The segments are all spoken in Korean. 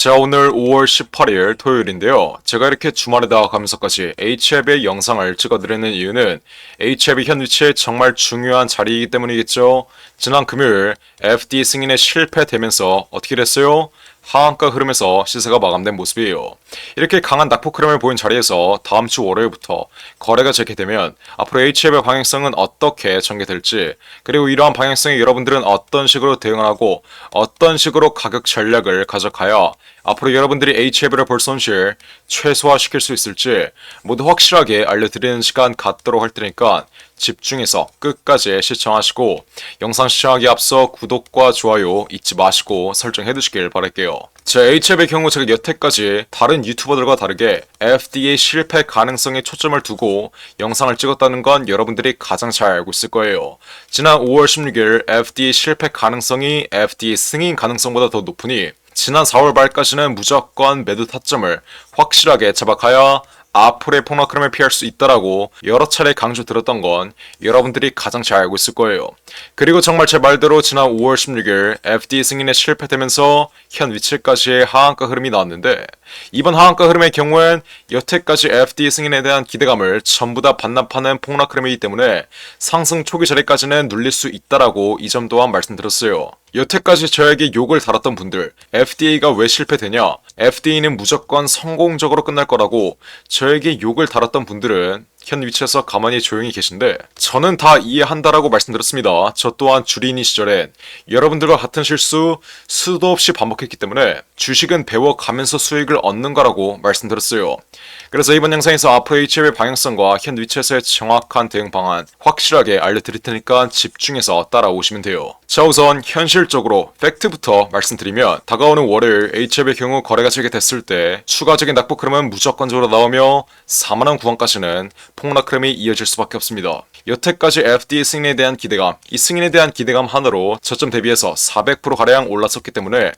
자, 오늘 5월 18일 토요일인데요. 제가 이렇게 주말에다 가면서까지 HF의 영상을 찍어드리는 이유는 HF의 현 위치에 정말 중요한 자리이기 때문이겠죠. 지난 금요일 FD 승인에 실패되면서 어떻게 됐어요? 하한가 흐름에서 시세가 마감된 모습이에요. 이렇게 강한 낙폭 흐름을 보인 자리에서 다음 주 월요일부터 거래가 재개되면 앞으로 HF의 방향성은 어떻게 전개될지, 그리고 이러한 방향성에 여러분들은 어떤 식으로 대응을 하고 어떤 식으로 가격 전략을 가져가야 앞으로 여러분들이 HF를 볼 손실 최소화시킬 수 있을지 모두 확실하게 알려드리는 시간 갖도록 할 테니까 집중해서 끝까지 시청하시고, 영상 시청하기 앞서 구독과 좋아요 잊지 마시고 설정해 두시길 바랄게요. 제 HF의 경우 제가 여태까지 다른 유튜버들과 다르게 FDA 실패 가능성에 초점을 두고 영상을 찍었다는 건 여러분들이 가장 잘 알고 있을 거예요. 지난 5월 16일 FDA 실패 가능성이 FDA 승인 가능성보다 더 높으니 지난 4월 말까지는 무조건 매도 타점을 확실하게 잡아가야 앞으로의 폭락 흐름을 피할 수 있다라고 여러 차례 강조드렸던 건 여러분들이 가장 잘 알고 있을 거예요. 그리고 정말 제 말대로 지난 5월 16일 FDA 승인에 실패되면서 현 위치까지의 하한가 흐름이 나왔는데, 이번 하한가 흐름의 경우엔 여태까지 FDA 승인에 대한 기대감을 전부 다 반납하는 폭락 흐름이기 때문에 상승 초기 자리까지는 눌릴 수 있다라고 이 점 또한 말씀드렸어요. 여태까지 저에게 욕을 달았던 분들, FDA가 왜 실패되냐? FDA는 무조건 성공적으로 끝날 거라고 저에게 욕을 달았던 분들은 현 위치에서 가만히 조용히 계신데, 저는 다 이해한다라고 말씀드렸습니다. 저 또한 주린이 시절엔 여러분들과 같은 실수 수도 없이 반복했기 때문에 주식은 배워가면서 수익을 얻는 거라고 말씀드렸어요. 그래서 이번 영상에서 앞으로 HF의 방향성과 현 위치에서의 정확한 대응 방안 확실하게 알려드릴 테니까 집중해서 따라오시면 돼요. 자, 우선 현실적으로 팩트부터 말씀드리면 다가오는 월요일 HF의 경우 거래가 재개됐을 때 추가적인 낙폭 흐름은 무조건적으로 나오며 4만원 구간까지는 폭락 흐름이 이어질 수밖에 없습니다. 여태까지 FDA 승인에 대한 기대감, 이 승인에 대한 기대감 하나로 저점 대비해서 400%가량 올랐었기 때문에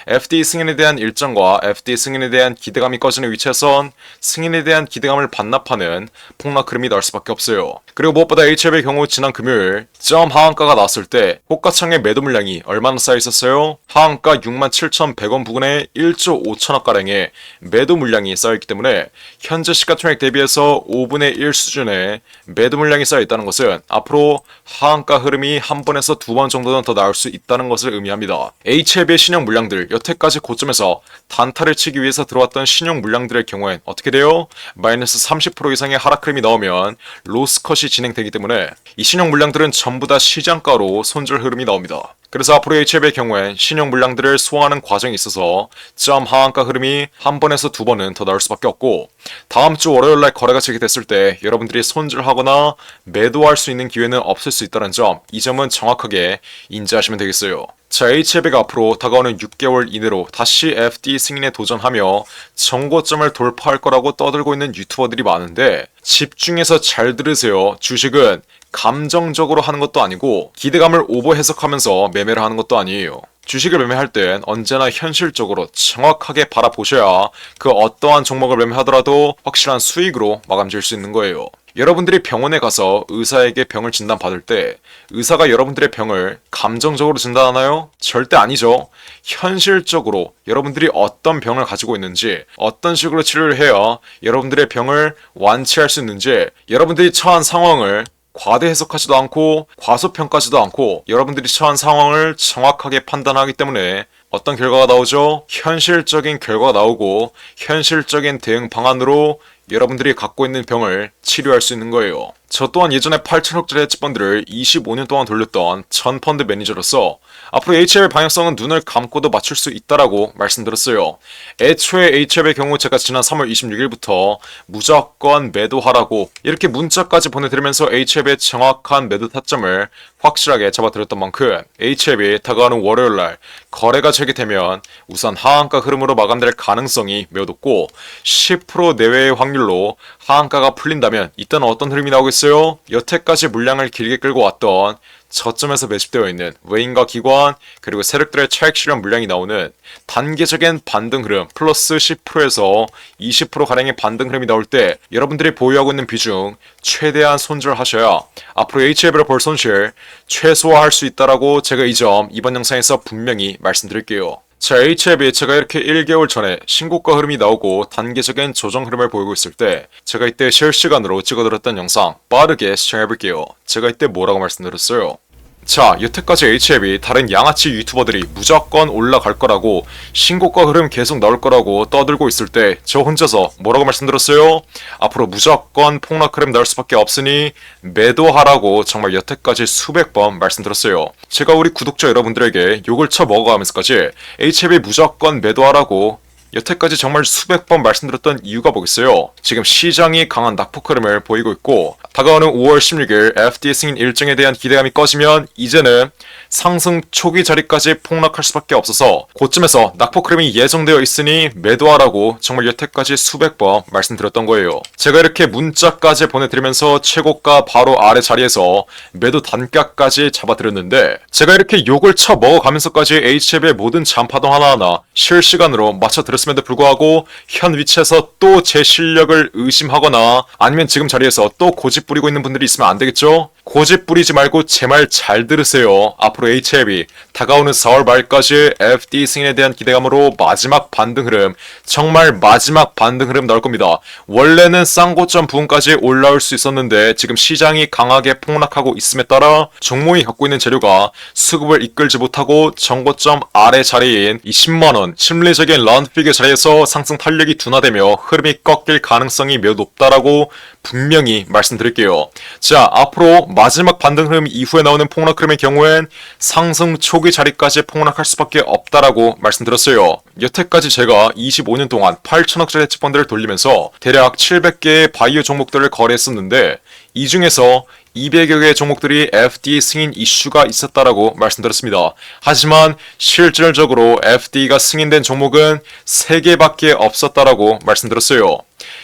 FDA 승인에 대한 일정과 FDA 승인에 대한 기대감이 꺼지는 위치에선 승인에 대한 기대감을 반납하는 폭락 흐름이 나올 수밖에 없어요. 그리고 무엇보다 HF의 경우 지난 금요일 점 하한가가 나왔을 때 호가창의 매도 물량이 얼마나 쌓여 있었어요? 하한가 67,100원 부근에 1조 5천억가량의 매도 물량이 쌓여있기 때문에 현재 시가총액 대비해서 5분의 1 수준의 매도 물량이 쌓여있다는 것은 앞으로 하한가 흐름이 한 번에서 두 번 정도는 더 나올 수 있다는 것을 의미합니다. HF의 신용 물량들, 여태까지 고점에서 단타를 치기 위해서 들어왔던 신용 물량들의 경우엔 어떻게 돼요? 마이너스 30% 이상의 하락 흐름이 나오면 로스컷이 진행되기 때문에 이 신용 물량들은 전부 다 시장가로 손절 흐름이 나옵니다. 그래서 앞으로 HF의 경우엔 신용 물량들을 소화하는 과정에 있어서 점 하한가 흐름이 한 번에서 두 번은 더 나올 수밖에 없고, 다음 주 월요일날 거래가 재개됐을 때 여러분들이 손절하거나 매도할 수 있는 기회는 없을 수 있다는 점, 이 점은 정확하게 인지하시면 되겠어요. 자, HF가 앞으로 다가오는 6개월 이내로 다시 FD 승인에 도전하며 정고점을 돌파할 거라고 떠들고 있는 유튜버들이 많은데, 집중해서 잘 들으세요. 주식은 감정적으로 하는 것도 아니고 기대감을 오버 해석하면서 매매를 하는 것도 아니에요. 주식을 매매할 땐 언제나 현실적으로 정확하게 바라보셔야 그 어떠한 종목을 매매하더라도 확실한 수익으로 마감 지을 수 있는 거예요. 여러분들이 병원에 가서 의사에게 병을 진단받을 때 의사가 여러분들의 병을 감정적으로 진단하나요? 절대 아니죠. 현실적으로 여러분들이 어떤 병을 가지고 있는지, 어떤 식으로 치료를 해야 여러분들의 병을 완치할 수 있는지, 여러분들이 처한 상황을 과대 해석하지도 않고 과소평가하지도 않고 여러분들이 처한 상황을 정확하게 판단하기 때문에 어떤 결과가 나오죠? 현실적인 결과가 나오고 현실적인 대응 방안으로 여러분들이 갖고 있는 병을 치료할 수 있는 거예요. 저 또한 예전에 8천억짜리 헤지펀드를 25년 동안 돌렸던 전 펀드 매니저로서 앞으로 HF의 방향성은 눈을 감고도 맞출 수 있다라고 말씀드렸어요. 애초에 HF의 경우 제가 지난 3월 26일부터 무조건 매도하라고 이렇게 문자까지 보내드리면서 HF의 정확한 매도 타점을 확실하게 잡아드렸던 만큼 HF이 다가오는 월요일날 거래가 재개되면 우선 하한가 흐름으로 마감될 가능성이 매우 높고 10% 내외의 확률로 하한가가 풀린다면 이때는 어떤 흐름이 나오겠어요? 여태까지 물량을 길게 끌고 왔던 저점에서 매집되어 있는 외인과 기관 그리고 세력들의 차익 실현 물량이 나오는 단계적인 반등 흐름 플러스 10%에서 20%가량의 반등 흐름이 나올 때 여러분들이 보유하고 있는 비중 최대한 손절하셔야 앞으로 HF를 볼 손실 최소화할 수 있다라고 제가 이 점 이번 영상에서 분명히 말씀드릴게요. 자, HLB 제가 이렇게 1개월 전에 신고가 흐름이 나오고 단계적인 조정 흐름을 보이고 있을 때 제가 이때 실시간으로 찍어드렸던 영상 빠르게 시청해볼게요. 제가 이때 뭐라고 말씀드렸어요? 자, 여태까지 HLB 다른 양아치 유튜버들이 무조건 올라갈 거라고 신고가 흐름 계속 나올 거라고 떠들고 있을 때 저 혼자서 뭐라고 말씀드렸어요? 앞으로 무조건 폭락 흐름 나올 수밖에 없으니 매도하라고 정말 여태까지 수백 번 말씀드렸어요. 제가 우리 구독자 여러분들에게 욕을 쳐먹어가면서까지 HLB 무조건 매도하라고 여태까지 정말 수백 번 말씀드렸던 이유가 뭐겠어요? 지금 시장이 강한 낙폭 흐름을 보이고 있고 다가오는 5월 16일 FDA 승인 일정에 대한 기대감이 꺼지면 이제는 상승 초기 자리까지 폭락할 수밖에 없어서 고점에서 낙폭 흐름이 예정되어 있으니 매도하라고 정말 여태까지 수백 번 말씀드렸던 거예요. 제가 이렇게 문자까지 보내드리면서 최고가 바로 아래 자리에서 매도 단가까지 잡아드렸는데 제가 이렇게 욕을 쳐먹어가면서까지 HLB의 모든 잔파동 하나하나 실시간으로 맞춰드렸음에도 불구하고 현 위치에서 또 제 실력을 의심하거나 아니면 지금 자리에서 또 고집 부리고 있는 분들이 있으면 안 되겠죠? 고집 부리지 말고 제 말 잘 들으세요. 앞으로 HLB 다가오는 4월 말까지 FD 승인에 대한 기대감으로 마지막 반등 흐름, 정말 마지막 반등 흐름 나올 겁니다. 원래는 쌍고점 부분까지 올라올 수 있었는데 지금 시장이 강하게 폭락하고 있음에 따라 종목이 갖고 있는 재료가 수급을 이끌지 못하고 정고점 아래 자리인 이 10만원 심리적인 라운드피겨 자리에서 상승 탄력이 둔화되며 흐름이 꺾일 가능성이 매우 높다라고 분명히 말씀드릴게요. 자, 앞으로 마지막 반등 흐름 이후에 나오는 폭락 흐름의 경우엔 상승 초기 자리까지 폭락할 수밖에 없다라고 말씀드렸어요. 여태까지 제가 25년 동안 8천억짜리 헤지펀드를 돌리면서 대략 700개의 바이오 종목들을 거래했었는데 이 중에서 200여 개의 종목들이 FDA 승인 이슈가 있었다라고 말씀드렸습니다. 하지만 실질적으로 FDA가 승인된 종목은 3개밖에 없었다라고 말씀드렸어요.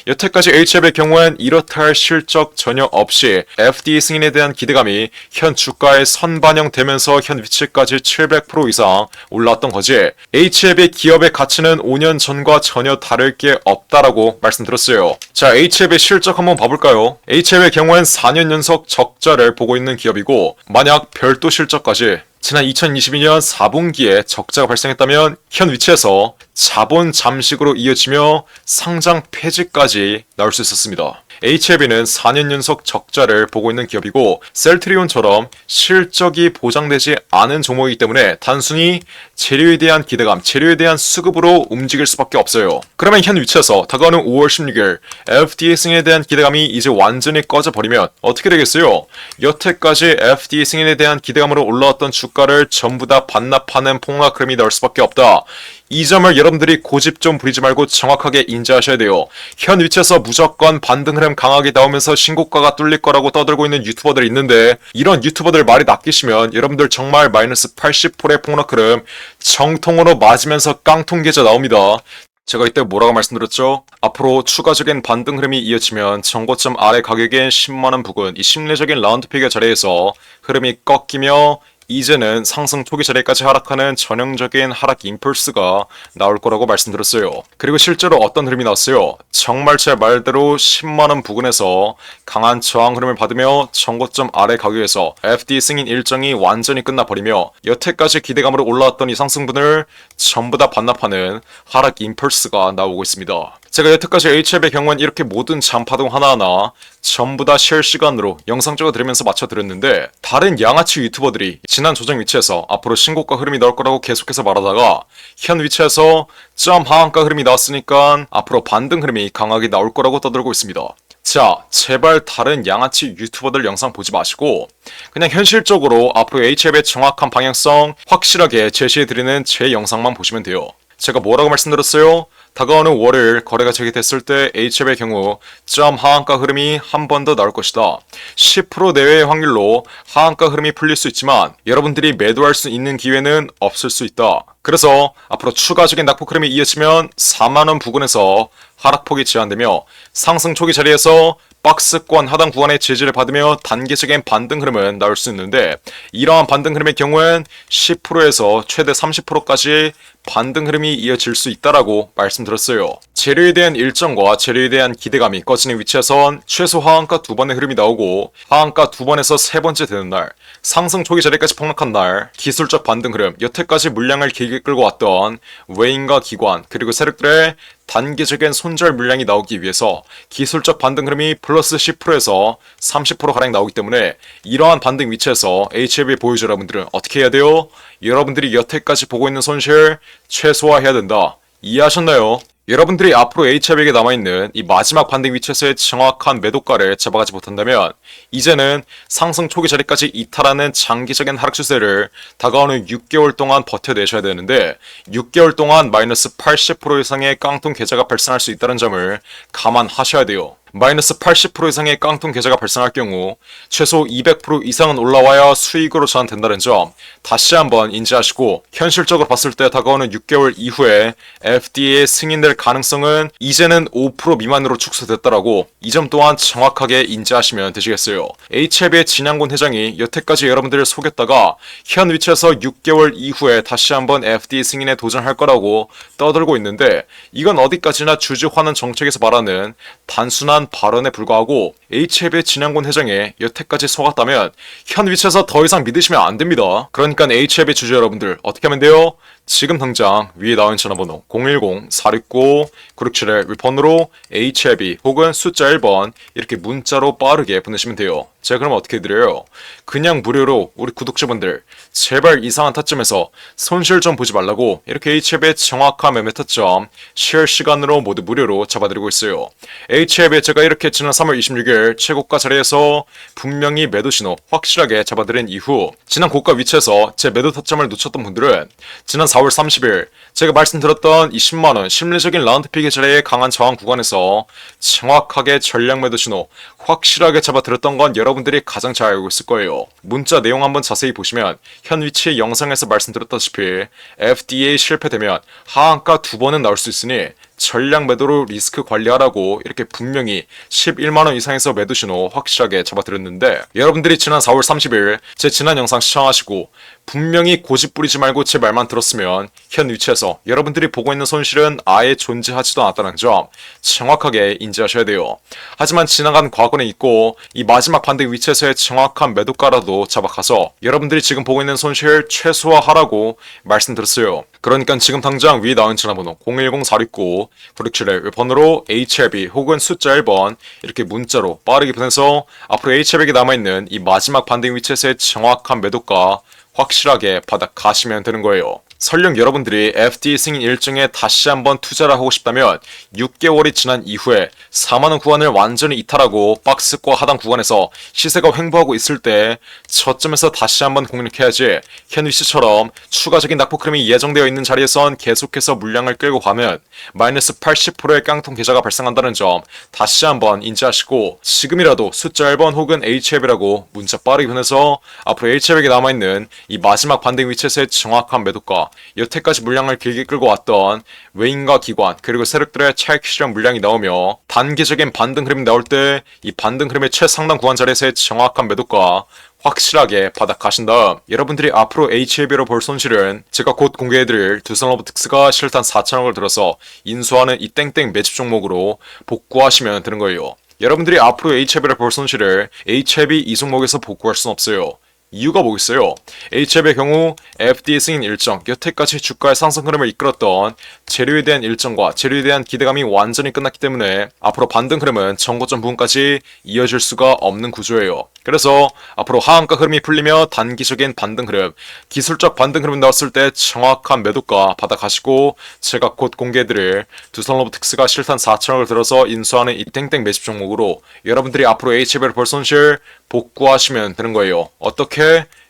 여태까지 HLB의 경우엔 이렇다 할 실적 전혀 없이 FDA 승인에 대한 기대감이 현 주가에 선반영되면서 현 위치까지 700% 이상 올라왔던 거지. HLB 기업의 가치는 5년 전과 전혀 다를 게 없다라고 말씀드렸어요. 자, HLB 실적 한번 봐볼까요? HLB의 경우엔 4년 연속 적자를 보고 있는 기업이고 만약 별도 실적까지 지난 2022년 4분기에 적자가 발생했다면 현 위치에서 자본 잠식으로 이어지며 상장 폐지까지 나올 수 있었습니다. HLB는 4년 연속 적자를 보고 있는 기업이고 셀트리온처럼 실적이 보장되지 않은 종목이기 때문에 단순히 재료에 대한 기대감, 재료에 대한 수급으로 움직일 수밖에 없어요. 그러면 현 위치에서 다가오는 5월 16일 FDA 승인에 대한 기대감이 이제 완전히 꺼져버리면 어떻게 되겠어요? 여태까지 FDA 승인에 대한 기대감으로 올라왔던 주가를 전부 다 반납하는 폭락 흐름이 나올 수밖에 없다. 이 점을 여러분들이 고집 좀 부리지 말고 정확하게 인지하셔야 돼요. 현 위치에서 무조건 반등 흐름 강하게 나오면서 신고가가 뚫릴 거라고 떠들고 있는 유튜버들이 있는데 이런 유튜버들 말이 낚이시면 여러분들 정말 마이너스 80%의 폭락 흐름 정통으로 맞으면서 깡통 계좌 나옵니다. 제가 이때 뭐라고 말씀드렸죠? 앞으로 추가적인 반등 흐름이 이어지면 정고점 아래 가격인 10만원 부근 이 심리적인 라운드피겨 자리에서 흐름이 꺾이며 이제는 상승 초기 자리까지 하락하는 전형적인 하락 임펄스가 나올 거라고 말씀드렸어요. 그리고 실제로 어떤 흐름이 나왔어요? 정말 제 말대로 10만원 부근에서 강한 저항 흐름을 받으며 정고점 아래 가격에서 FD 승인 일정이 완전히 끝나버리며 여태까지 기대감으로 올라왔던 이 상승분을 전부 다 반납하는 하락 임펄스가 나오고 있습니다. 제가 여태까지 HLB의 경우는 이렇게 모든 잔파동 하나하나 전부 다 실시간으로 영상 찍어드리면서 맞춰드렸는데 다른 양아치 유튜버들이 지난 조정 위치에서 앞으로 신고가 흐름이 나올 거라고 계속해서 말하다가 현 위치에서 점 하한가 흐름이 나왔으니까 앞으로 반등 흐름이 강하게 나올 거라고 떠들고 있습니다. 자, 제발 다른 양아치 유튜버들 영상 보지 마시고 그냥 현실적으로 앞으로 HLB의 정확한 방향성 확실하게 제시해드리는 제 영상만 보시면 돼요. 제가 뭐라고 말씀드렸어요? 다가오는 월요일 거래가 재개됐을 때 HLB의 경우 점 하한가 흐름이 한 번 더 나올 것이다. 10% 내외의 확률로 하한가 흐름이 풀릴 수 있지만 여러분들이 매도할 수 있는 기회는 없을 수 있다. 그래서 앞으로 추가적인 낙폭 흐름이 이어지면 4만원 부근에서 하락폭이 제한되며 상승 초기 자리에서 박스권 하단 구간의 지지를 받으며 단기적인 반등 흐름은 나올 수 있는데 이러한 반등 흐름의 경우엔 10%에서 최대 30%까지 반등 흐름이 이어질 수 있다라고 말씀드렸어요. 재료에 대한 일정과 재료에 대한 기대감이 꺼지는 위치에선 최소 하한가 2번의 흐름이 나오고 하한가 2번에서 세 번째 되는 날, 상승 초기 자리까지 폭락한 날, 기술적 반등 흐름, 여태까지 물량을 길게 끌고 왔던 외인과 기관 그리고 세력들의 단기적인 손절 물량이 나오기 위해서 기술적 반등 흐름이 플러스 10%에서 30%가량 나오기 때문에 이러한 반등 위치에서 HLB 보유자 여러분들은 어떻게 해야 돼요? 여러분들이 여태까지 보고 있는 손실 최소화해야 된다. 이해하셨나요? 여러분들이 앞으로 HLB에게 남아있는 이 마지막 반등 위치에서의 정확한 매도가를 잡아가지 못한다면 이제는 상승 초기 자리까지 이탈하는 장기적인 하락 추세를 다가오는 6개월 동안 버텨내셔야 되는데 6개월 동안 마이너스 80% 이상의 깡통 계좌가 발생할 수 있다는 점을 감안하셔야 돼요. 마이너스 80% 이상의 깡통 계좌가 발생할 경우 최소 200% 이상은 올라와야 수익으로 전환된다는 점 다시 한번 인지하시고 현실적으로 봤을 때 다가오는 6개월 이후에 FDA 승인될 가능성은 이제는 5% 미만으로 축소됐다라고 이 점 또한 정확하게 인지하시면 되시겠어요. HLB의 진양곤 회장이 여태까지 여러분들을 속였다가 현 위치에서 6개월 이후에 다시 한번 FDA 승인에 도전할 거라고 떠들고 있는데 이건 어디까지나 주주환원 정책에서 말하는 단순한 발언에 불과하고 HLB의 진양곤 회장에 여태까지 속았다면 현 위치에서 더 이상 믿으시면 안 됩니다. 그러니까 HLB 주주 여러분들 어떻게 하면 돼요? 지금 당장 위에 나온 전화번호 010-469-9671 윗번호로 HLB 혹은 숫자 1번 이렇게 문자로 빠르게 보내시면 돼요. 제가 그럼 어떻게 해드려요? 그냥 무료로 우리 구독자분들 제발 이상한 타점에서 손실 좀 보지 말라고 이렇게 HLB의 정확한 매매 타점 실시간으로 모두 무료로 잡아드리고 있어요. HLB 제가 이렇게 지난 3월 26일 최고가 자리에서 분명히 매도 신호 확실하게 잡아드린 이후 지난 고가 위치에서 제 매도 타점을 놓쳤던 분들은 지난 4월 30일 제가 말씀드렸던 이 10만원 심리적인 라운드픽의 자리에 강한 저항 구간에서 정확하게 전략 매도 신호 확실하게 잡아드렸던 건 여러분들이 가장 잘 알고 있을 거예요. 문자 내용 한번 자세히 보시면 현 위치의 영상에서 말씀드렸다시피 FDA 실패되면 하한가 2번은 나올 수 있으니 전량 매도로 리스크 관리하라고 이렇게 분명히 11만원 이상에서 매도 신호 확실하게 잡아드렸는데 여러분들이 지난 4월 30일 제 지난 영상 시청하시고 분명히 고집 부리지 말고 제 말만 들었으면 현 위치에서 여러분들이 보고 있는 손실은 아예 존재하지도 않았다는 점 정확하게 인지하셔야 돼요. 하지만 지나간 과거는 있고 이 마지막 반등 위치에서의 정확한 매도가라도 잡아가서 여러분들이 지금 보고 있는 손실 최소화하라고 말씀드렸어요. 그러니까 지금 당장 위에 나온 전화번호 010-469-9671 번호로 HLB 혹은 숫자 1번 이렇게 문자로 빠르게 보내서 앞으로 HLB에게 남아있는 이 마지막 반등 위치에서의 정확한 매도가 확실하게 받아가시면 되는 거예요. 설령 여러분들이 FDA 승인 일정에 다시 한번 투자를 하고 싶다면 6개월이 지난 이후에 4만원 구간을 완전히 이탈하고 박스과 하단 구간에서 시세가 횡보하고 있을 때 저점에서 다시 한번 공략해야지 현 위치처럼 추가적인 낙폭 흐름이 예정되어 있는 자리에선 계속해서 물량을 끌고 가면 마이너스 80%의 깡통 계좌가 발생한다는 점 다시 한번 인지하시고 지금이라도 숫자 1번 혹은 HLB라고 문자 빠르게 보내서 앞으로 HLB에게 남아있는 이 마지막 반등 위치에서의 정확한 매도가 여태까지 물량을 길게 끌고 왔던 외인과 기관 그리고 세력들의 차익 실현 물량이 나오며 단기적인 반등 흐름이 나올 때 이 반등 흐름의 최상단 구간 자리에서의 정확한 매도가 확실하게 바닥가신 다음 여러분들이 앞으로 HLB로 볼 손실은 제가 곧 공개해드릴 두산로보틱스가 실탄 4천억을 들어서 인수하는 이 땡땡 매집 종목으로 복구하시면 되는 거예요. 여러분들이 앞으로 HLB를 볼 손실을 HLB 이 종목에서 복구할 순 없어요. 이유가 뭐겠어요? HLB의 경우 FDA 승인 일정, 여태까지 주가의 상승 흐름을 이끌었던 재료에 대한 일정과 재료에 대한 기대감이 완전히 끝났기 때문에 앞으로 반등 흐름은 정고점 부분까지 이어질 수가 없는 구조예요. 그래서 앞으로 하한가 흐름이 풀리며 단기적인 반등 흐름, 기술적 반등 흐름 나왔을 때 정확한 매도가 받아가시고 제가 곧 공개해드릴 두산로보틱스가 실탄 4천억을 들어서 인수하는 이 땡땡 매집 종목으로 여러분들이 앞으로 HLB를 볼 손실 복구하시면 되는 거예요. 어떻게?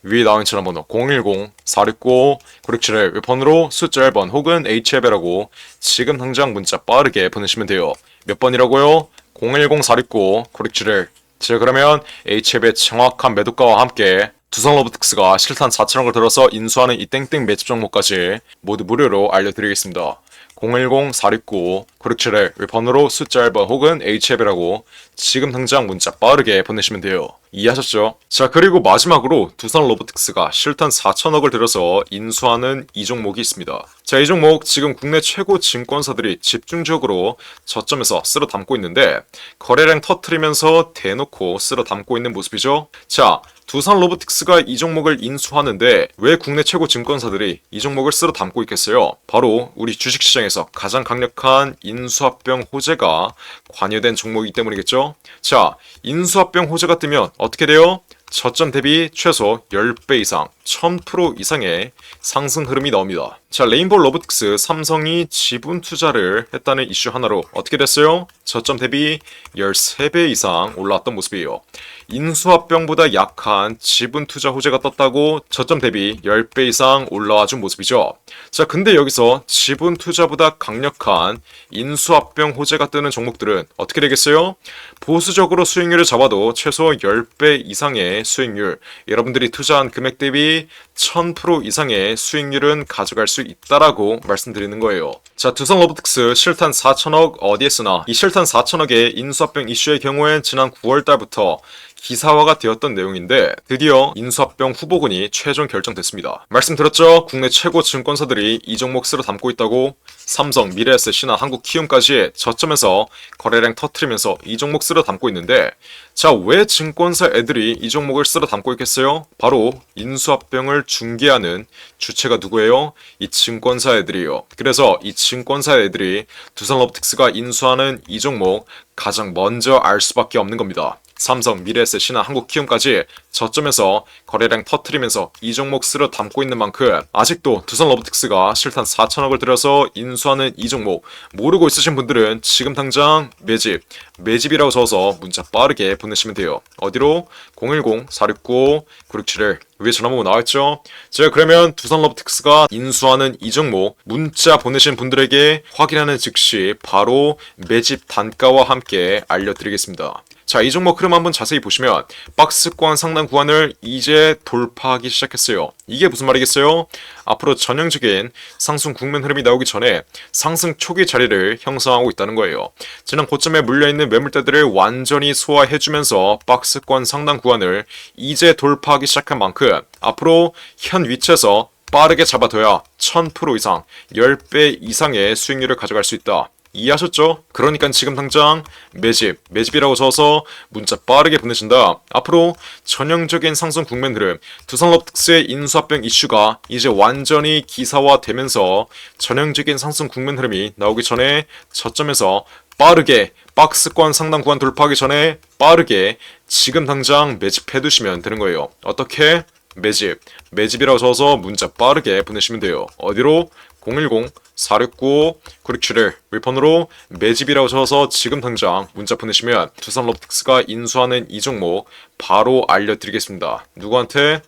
위에 나온 전화번호 010-469-9671 웹폰으로 숫자 1번 혹은 HLB라고 지금 당장 문자 빠르게 보내시면 돼요. 몇 번이라고요? 010-469-9671 제가 그러면 HLB의 정확한 매도가와 함께 두산로보틱스가 실탄 4천억을 들어서 인수하는 이 땡땡 매집 종목까지 모두 무료로 알려드리겠습니다. 010-469 967을 번호로 숫자 1번 혹은 HF이라고 지금 당장 문자 빠르게 보내시면 돼요. 이해하셨죠? 자, 그리고 마지막으로 두산 로보틱스가 실탄 4천억을 들여서 인수하는 이 종목이 있습니다. 자, 이 종목 지금 국내 최고 증권사들이 집중적으로 저점에서 쓸어 담고 있는데 거래량 터트리면서 대놓고 쓸어 담고 있는 모습이죠. 자, 두산 로보틱스가 이 종목을 인수하는데 왜 국내 최고 증권사들이 이 종목을 쓸어 담고 있겠어요? 바로 우리 주식시장에서 가장 강력한 인수합병 호재가 관여된 종목이기 때문이겠죠? 자, 인수합병 호재가 뜨면 어떻게 돼요? 저점 대비 최소 10배 이상, 1000% 이상의 상승 흐름이 나옵니다. 자, 레인보우 로보틱스 삼성이 지분 투자를 했다는 이슈 하나로 어떻게 됐어요? 저점 대비 13배 이상 올라왔던 모습이에요. 인수합병보다 약한 지분 투자 호재가 떴다고 저점 대비 10배 이상 올라와 준 모습이죠. 자, 근데 여기서 지분 투자보다 강력한 인수합병 호재가 뜨는 종목들은 어떻게 되겠어요? 보수적으로 수익률을 잡아도 최소 10배 이상의 수익률, 여러분들이 투자한 금액 대비 1000% 이상의 수익률은 가져갈 수 있다라고 말씀드리는 거예요. 자, 두산 로보틱스 실탄 4천억 어디에 쓰나? 이 실탄 4천억의 인수합병 이슈의 경우엔 지난 9월 달부터 기사화가 되었던 내용인데 드디어 인수합병 후보군이 최종 결정됐습니다. 말씀드렸죠? 국내 최고 증권사들이 이 종목 쓸어 담고 있다고. 삼성, 미래에셋, 신한, 한국키움까지 저점에서 거래량 터트리면서 이 종목 쓸어 담고 있는데 자, 왜 증권사 애들이 이 종목을 쓸어 담고 있겠어요? 바로 인수합병을 중개하는 주체가 누구예요? 이 증권사 애들이에요. 그래서 이 증권사 애들이 두산 로보틱스가 인수하는 이 종목 가장 먼저 알 수밖에 없는 겁니다. 삼성, 미래에셋, 신한, 한국키움까지 저점에서 거래량 터트리면서 이 종목 쓸어 담고 있는 만큼 아직도 두산 로보틱스가 실탄 4천억을 들여서 인수하는 이 종목 모르고 있으신 분들은 지금 당장 매집이라고 적어서 문자 빠르게 보내시면 돼요. 어디로? 010-469-9671 위에 전화번호 나와있죠? 제가 그러면 두산 로보틱스가 인수하는 이 종목 문자 보내신 분들에게 확인하는 즉시 바로 매집 단가와 함께 알려드리겠습니다. 자, 이 종목 흐름 한번 자세히 보시면 박스권 상단 구간을 이제 돌파하기 시작했어요. 이게 무슨 말이겠어요? 앞으로 전형적인 상승 국면 흐름이 나오기 전에 상승 초기 자리를 형성하고 있다는 거예요. 지난 고점에 물려있는 매물대들을 완전히 소화해주면서 박스권 상단 구간을 이제 돌파하기 시작한 만큼 앞으로 현 위치에서 빠르게 잡아둬야 1000% 이상, 10배 이상의 수익률을 가져갈 수 있다. 이해하셨죠? 그러니까 지금 당장 매집이라고 적어서 문자 빠르게 보내신다. 앞으로 전형적인 상승 국면 흐름, 두산 로보틱스의 인수합병 이슈가 이제 완전히 기사화되면서 전형적인 상승 국면 흐름이 나오기 전에 저점에서 빠르게 박스권 상단 구간 돌파하기 전에 빠르게 지금 당장 매집해 두시면 되는 거예요. 어떻게? 매집이라고 적어서 문자 빠르게 보내시면 돼요. 어디로? 010-469-9671 윌폰으로 매집이라고 적어서 지금 당장 문자 보내시면 두산 로보틱스가 인수하는 이 종목 바로 알려드리겠습니다. 누구한테?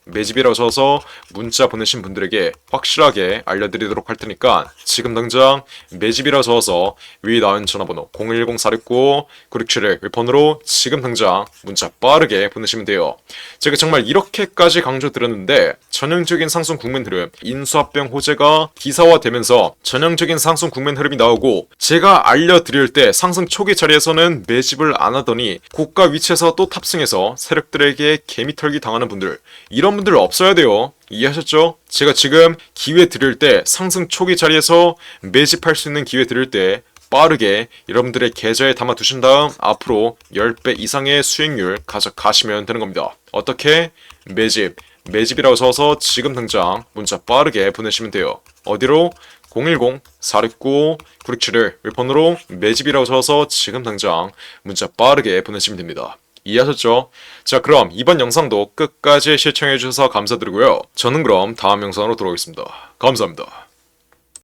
매집이라고 적어서 문자 보내신 분들에게 확실하게 알려드리도록 할 테니까 지금 당장 매집이라고 적어서 위에 나온 전화번호 010-469-9671 윌폰으로 지금 당장 문자 빠르게 보내시면 돼요. 제가 정말 이렇게까지 강조드렸는데 전형적인 상승 국면 흐름, 인수합병 호재가 기사화되면서 전형적인 상승 국면 흐름이 나오고 제가 알려드릴 때 상승 초기 자리에서는 매집을 안 하더니 고가 위치에서 또 탑승해서 세력들에게 개미털기 당하는 분들, 이런 분들 없어야 돼요. 이해하셨죠? 제가 지금 기회 드릴 때 상승 초기 자리에서 매집할 수 있는 기회 드릴 때 빠르게 여러분들의 계좌에 담아 두신 다음 앞으로 10배 이상의 수익률 가져가시면 되는 겁니다. 어떻게? 매집이라고 적어서 지금 당장 문자 빠르게 보내시면 돼요. 어디로? 010-469-9671 윌폰으로 매집이라고 적어서 지금 당장 문자 빠르게 보내시면 됩니다. 이해하셨죠? 자, 그럼 이번 영상도 끝까지 시청해주셔서 감사드리고요. 저는 그럼 다음 영상으로 돌아오겠습니다. 감사합니다.